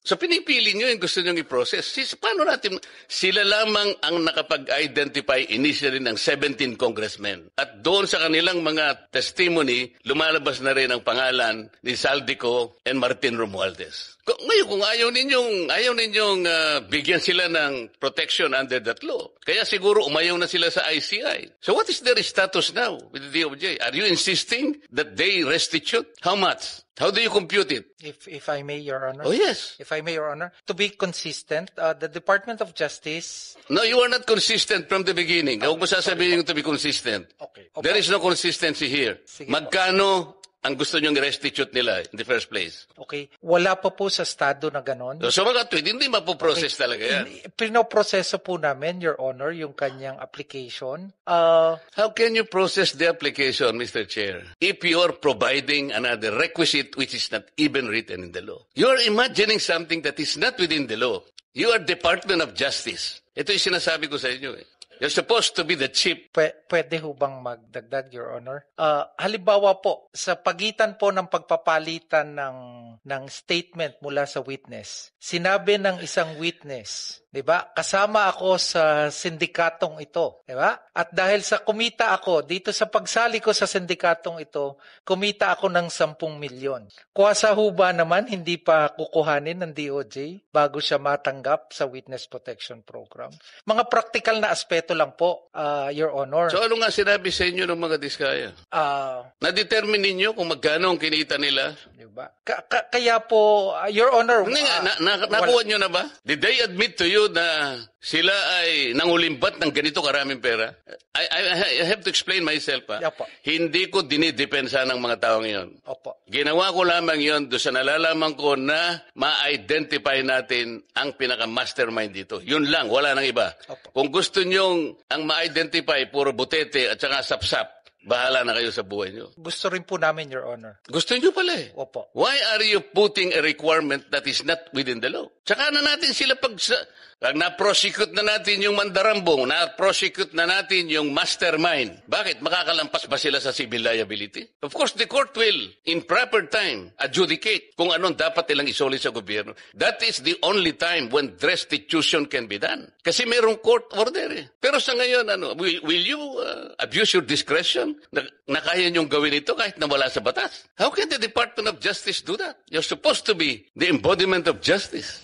So pinipili nyo yung gusto nyo i-process. Paano natin, sila lamang ang nakapag-identify initially ng 17 congressmen. At doon sa kanilang mga testimony, lumalabas na rin ang pangalan ni Saldico and Martin Romualdez. Ngayon, kung ayaw ninyong bigyan sila ng protection under that law, kaya siguro umayaw na sila sa ICI. So what is their status now with the DOJ? Are you insisting that they restitute? How much? How do you compute it? If I may, Your Honor. Oh, yes. If I may, Your Honor. To be consistent, the Department of Justice... No, you are not consistent from the beginning. Huwag mo sasabihin to be consistent. Okay. There is no consistency here. Sige. Magkano ang gusto nyong restitute nila in the first place? Okay. Wala pa po sa estado na ganon. So mga tweet, hindi mapoprocess talaga yan. Pinoproseso po namin, Your Honor, yung kanyang application. How can you process the application, Mr. Chair, if you are providing another requisite which is not even written in the law? You are imagining something that is not within the law. You are Department of Justice. Ito yung sinasabi ko sa inyo eh. You're supposed to be the chief. Pwede ho bang magdagdag, Your Honor? Halimbawa po, sa pagitan po ng pagpapalitan ng statement mula sa witness, sinabi ng isang witness, di ba? Kasama ako sa sindikatong ito, di ba? At dahil sa kumita ako, dito sa pagsali ko sa sindikatong ito, kumita ako ng 10 milyon. Kuwasa ho ba naman hindi pa kukuhanin ng DOJ bago siya matanggap sa Witness Protection Program? Mga practical na aspeto lang po, Your Honor. So ano nga sinabi sa inyo ng mga diskaya? Na-determine ninyo kung magkano ang kinita nila? Diba? Kaya po, Your Honor... Hindi nga, nakuha nyo na ba? Did they admit to you na sila ay nangulimbat ng ganito karaming pera? I have to explain myself. Opo. Hindi ko dinidepensa ng mga taong yon. Opo. Ginawa ko lamang yon doon sa nalalaman ko na ma-identify natin ang pinaka-mastermind dito. Yun lang, wala nang iba. Opo. Kung gusto nyong ang ma-identify, puro butete at saka sapsap, bahala na kayo sa buhay nyo. Gusto rin po namin, Your Honor. Gusto nyo pala eh. Opo. Why are you putting a requirement that is not within the law? Tsaka na natin sila pag na-prosecute na natin yung mandarambong, na-prosecute na natin yung mastermind. Bakit? Makakalampas ba sila sa civil liability? Of course, the court will, in proper time, adjudicate kung anong dapat nilang isoli sa gobyerno. That is the only time when restitution can be done. Kasi mayroong court order eh. Pero sa ngayon, will you abuse your discretion na kaya niyong gawin ito kahit na wala sa batas? How can the Department of Justice do that? You're supposed to be the embodiment of justice.